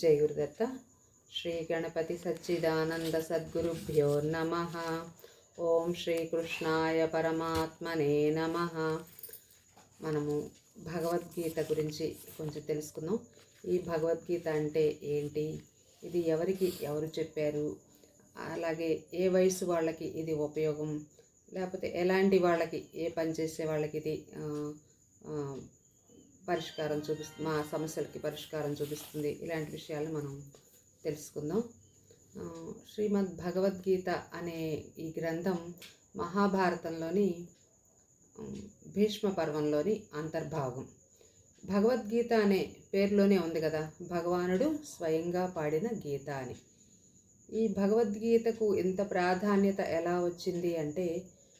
జై గురుదత్త. శ్రీ గణపతి సచ్చిదానంద సద్గురుభ్యో నమ. ఓం శ్రీకృష్ణాయ పరమాత్మనే నమ. మనము భగవద్గీత గురించి కొంచెం తెలుసుకుందాం. ఈ భగవద్గీత అంటే ఏంటి, ఇది ఎవరు చెప్పారు, అలాగే ఏ వయసు వాళ్ళకి ఇది ఉపయోగం, లేకపోతే ఎలాంటి వాళ్ళకి, ఏ పని చేసే వాళ్ళకి ఇది పరిష్కారం చూపిస్తుంది, మా సమస్యలకి పరిష్కారం చూపిస్తుంది, ఇలాంటి విషయాలు మనం తెలుసుకుందాం. శ్రీమద్ భగవద్గీత అనే ఈ గ్రంథం మహాభారతంలోని భీష్మ పర్వంలోని అంతర్భాగం. భగవద్గీత అనే పేరులోనే ఉంది కదా, భగవానుడు స్వయంగా పాడిన గీత అని. ఈ భగవద్గీతకు ఇంత ప్రాధాన్యత ఎలా వచ్చింది అంటే,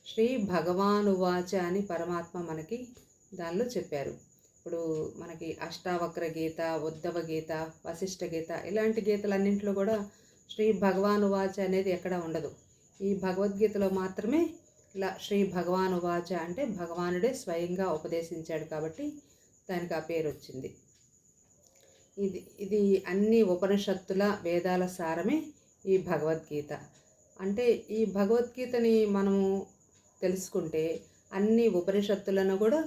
శ్రీ భగవానువాచ అని పరమాత్మ మనకి దానిలో చెప్పారు. ఇప్పుడు మనకి అష్టావక్ర గీత, ఉద్ధవ గీత, వశిష్ఠ గీత, ఇలాంటి గీతలన్నింటిలో కూడా శ్రీ భగవానువాచ అనేది ఎక్కడా ఉండదు. ఈ భగవద్గీతలో మాత్రమే ఇలా శ్రీ భగవానువాచ అంటే భగవానుడే స్వయంగా ఉపదేశించాడు కాబట్టి దానికి ఆ పేరు వచ్చింది. ఇది అన్ని ఉపనిషత్తుల వేదాల సారమే ఈ భగవద్గీత. అంటే ఈ భగవద్గీతని మనము తెలుసుకుంటే అన్ని ఉపనిషత్తులను కూడా,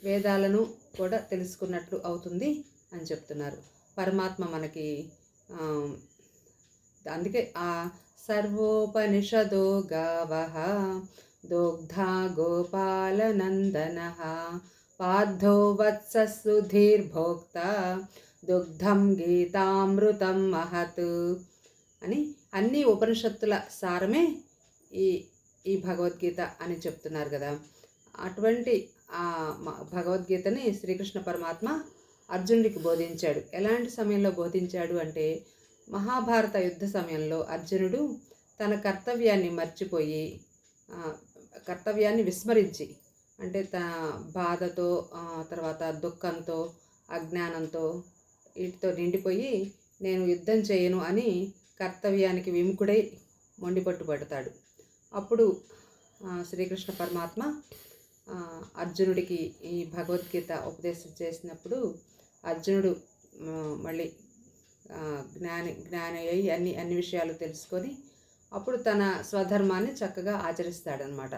వేదాలను కూడా తెలుసుకున్నట్లు అవుతుంది అని చెప్తున్నారు పరమాత్మ మనకి. అందుకే ఆ సర్వోపనిషదో గావః దోగ్ధా గోపాలనందన పార్థో వత్ససుధీర్భోక్త దుగ్ధం గీతామృతం మహత్ అని అన్ని ఉపనిషత్తుల సారమే ఈ భగవద్గీత అని చెప్తున్నారు కదా. అటువంటి ఆ భగవద్గీతని శ్రీకృష్ణ పరమాత్మ అర్జునుడికి బోధించాడు. ఎలాంటి సమయంలో బోధించాడు అంటే, మహాభారత యుద్ధ సమయంలో అర్జునుడు తన కర్తవ్యాన్ని మర్చిపోయి, కర్తవ్యాన్ని విస్మరించి, అంటే తన బాధతో, తర్వాత దుఃఖంతో, అజ్ఞానంతో, వీటితో నిండిపోయి నేను యుద్ధం చేయను అని కర్తవ్యానికి విముఖుడై మొండిపట్టు పడతాడు. అప్పుడు శ్రీకృష్ణ పరమాత్మ అర్జునుడికి ఈ భగవద్గీత ఉపదేశం చేసినప్పుడు అర్జునుడు మళ్ళీ జ్ఞాని అయి అన్ని విషయాలు తెలుసుకొని అప్పుడు తన స్వధర్మాన్ని చక్కగా ఆచరిస్తాడనమాట.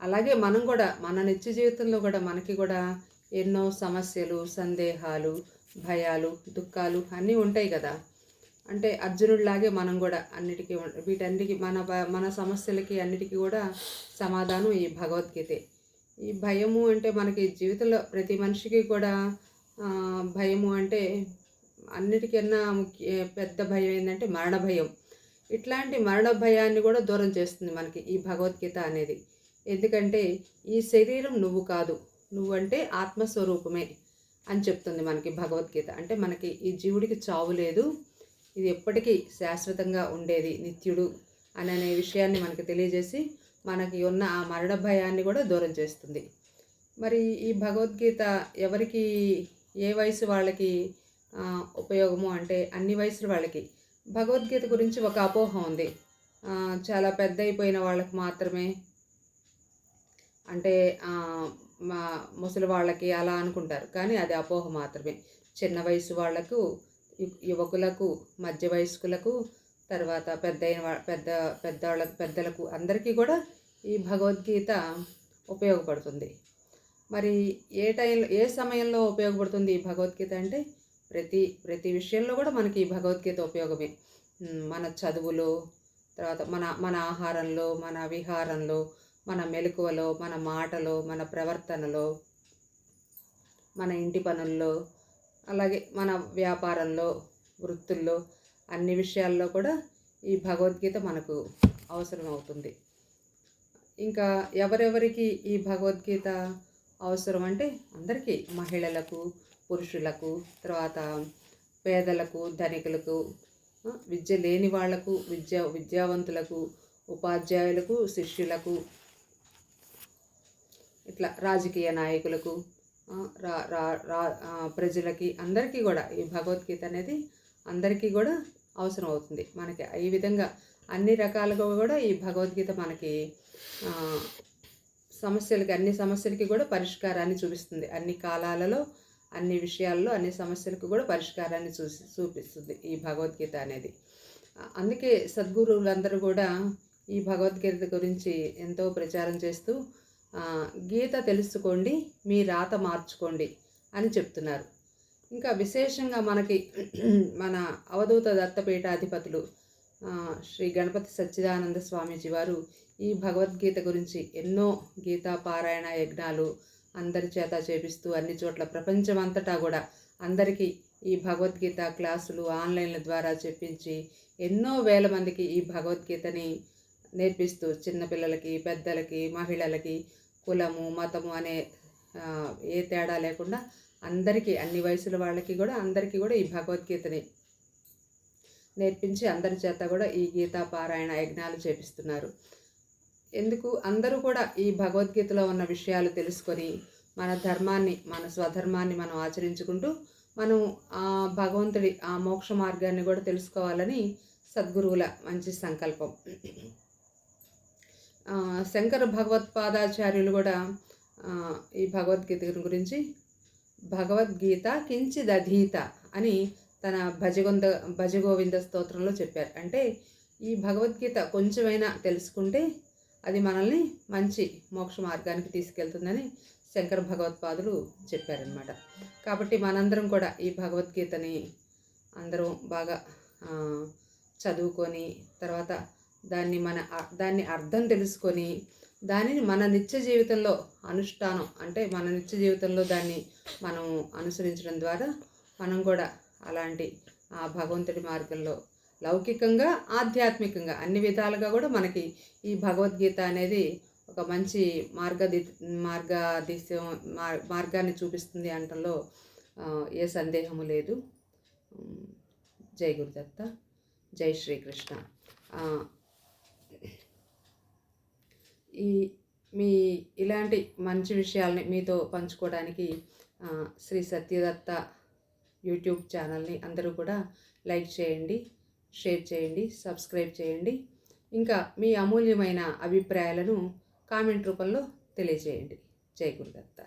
అలాగే మనం కూడా మన నిత్య జీవితంలో కూడా మనకి కూడా ఎన్నో సమస్యలు, సందేహాలు, భయాలు, దుఃఖాలు అన్నీ ఉంటాయి కదా. అంటే అర్జునుడిలాగే మనం కూడా వీటన్నిటికీ మన సమస్యలకి అన్నిటికీ కూడా సమాధానం ఈ భగవద్గీతే. ఈ భయము అంటే మనకి జీవితంలో ప్రతి మనిషికి కూడా భయము అంటే అన్నిటికన్నా పెద్ద భయం ఏంటంటే మరణ భయం. ఇట్లాంటి మరణ భయాన్ని కూడా దూరం చేస్తుంది మనకి ఈ భగవద్గీత అనేది. ఎందుకంటే ఈ శరీరం నువ్వు కాదు, నువ్వంటే ఆత్మస్వరూపమే అని చెప్తుంది మనకి భగవద్గీత. అంటే మనకి ఈ జీవుడికి చావు లేదు, ఇది ఎప్పటికీ శాశ్వతంగా ఉండేది, నిత్యుడు అనే విషయాన్ని మనకు తెలియజేసి మనకి ఉన్న ఆ మరణ భయాన్ని కూడా దూరం చేస్తుంది. మరి ఈ భగవద్గీత ఎవరికి, ఏ వయసు వాళ్ళకి ఉపయోగము అంటే అన్ని వయసుల వాళ్ళకి. భగవద్గీత గురించి ఒక అపోహ ఉంది, చాలా పెద్ద అయిపోయిన వాళ్ళకి మాత్రమే, అంటే ముసలి వాళ్ళకి అలా అనుకుంటారు. కానీ అది అపోహ మాత్రమే. చిన్న వయసు వాళ్లకు, యువకులకు, మధ్య వయస్కులకు, తర్వాత పెద్దలకు అందరికీ కూడా ఈ భగవద్గీత ఉపయోగపడుతుంది. మరి ఏ సమయంలో ఉపయోగపడుతుంది ఈ భగవద్గీత అంటే, ప్రతి విషయంలో కూడా మనకి ఈ భగవద్గీత ఉపయోగమే. మన చదువులో, తర్వాత మన ఆహారంలో, మన విహారంలో, మన మెలకువలో, మన మాటలో, మన ప్రవర్తనలో, మన ఇంటి పనుల్లో, అలాగే మన వ్యాపారంలో, వృత్తుల్లో, అన్ని విషయాల్లో కూడా ఈ భగవద్గీత మనకు అవసరం అవుతుంది. ఇంకా ఎవరెవరికి ఈ భగవద్గీత అవసరం అంటే అందరికీ, మహిళలకు, పురుషులకు, తర్వాత పేదలకు, ధనికులకు, విద్య లేని వాళ్లకు, విద్యావంతులకు, ఉపాధ్యాయులకు, శిష్యులకు, ఇట్లా రాజకీయ నాయకులకు, ప్రజలకి, అందరికీ కూడా ఈ భగవద్గీత అనేది అందరికీ కూడా అవసరం అవుతుంది మనకి. ఈ విధంగా అన్ని రకాలుగా కూడా ఈ భగవద్గీత మనకి అన్ని సమస్యలకి కూడా పరిష్కారాన్ని చూపిస్తుంది. అన్ని కాలాలలో, అన్ని విషయాల్లో అన్ని సమస్యలకు కూడా పరిష్కారాన్ని చూపిస్తుంది ఈ భగవద్గీత అనేది. అందుకే సద్గురువులందరూ కూడా ఈ భగవద్గీత గురించి ఎంతో ప్రచారం చేస్తూ గీత తెలుసుకోండి, మీ రాత మార్చుకోండి అని చెప్తున్నారు. ఇంకా విశేషంగా మనకి మన అవధూత దత్తపీఠాధిపతులు శ్రీ గణపతి సచ్చిదానంద స్వామీజీ వారు ఈ భగవద్గీత గురించి ఎన్నో గీతా పారాయణ యజ్ఞాలు అందరి చేత చేపిస్తూ అన్ని చోట్ల ప్రపంచమంతటా కూడా అందరికీ ఈ భగవద్గీత క్లాసులు ఆన్లైన్ల ద్వారా చెప్పించి ఎన్నో వేల మందికి ఈ భగవద్గీతని నేర్పిస్తూ చిన్నపిల్లలకి, పెద్దలకి, మహిళలకి, కులము మతము అనే ఏ తేడా లేకుండా అందరికీ అన్ని వయసుల వాళ్ళకి కూడా అందరికీ కూడా ఈ భగవద్గీతని నేర్పించి అందరి చేత కూడా ఈ గీతా పారాయణ యజ్ఞాలు చేపిస్తున్నారు. ఎందుకు అందరూ కూడా ఈ భగవద్గీతలో ఉన్న విషయాలు తెలుసుకొని మన ధర్మాన్ని, మన స్వధర్మాన్ని మనం ఆచరించుకుంటూ మనం ఆ భగవంతుడి ఆ మోక్ష మార్గాన్ని కూడా తెలుసుకోవాలని సద్గురువుల మంచి సంకల్పం. శంకర భగవత్పాదాచార్యులు కూడా ఈ భగవద్గీత గురించి భగవద్గీత కించిదధీత అని తన భజగోవింద స్తోత్రంలో చెప్పారు. అంటే ఈ భగవద్గీత కొంచెమైనా తెలుసుకుంటే అది మనల్ని మంచి మోక్ష మార్గానికి తీసుకెళ్తుందని శంకర భగవత్పాదులు చెప్పారనమాట. కాబట్టి మనందరం కూడా ఈ భగవద్గీతని అందరం బాగా చదువుకొని తర్వాత దాన్ని అర్థం తెలుసుకొని దానిని మన నిత్య జీవితంలో అనుష్ఠానం అంటే మన నిత్య జీవితంలో దాన్ని మనం అనుసరించడం ద్వారా మనం కూడా అలాంటి ఆ భగవంతుడి మార్గంలో లౌకికంగా ఆధ్యాత్మికంగా అన్ని విధాలుగా కూడా మనకి ఈ భగవద్గీత అనేది ఒక మంచి మార్గాన్ని చూపిస్తుంది అనటంలో ఏ సందేహము లేదు. జై గురుదత్త, జై శ్రీకృష్ణ. ఇలాంటి మంచి విషయాల్ని మీతో పంచుకోవడానికి శ్రీ సత్యదత్త యూట్యూబ్ ఛానల్ని అందరూ కూడా లైక్ చేయండి, షేర్ చేయండి, సబ్స్క్రైబ్ చేయండి. ఇంకా మీ అమూల్యమైన అభిప్రాయాలను కామెంట్ రూపంలో తెలియజేయండి. జై గురుదత్త.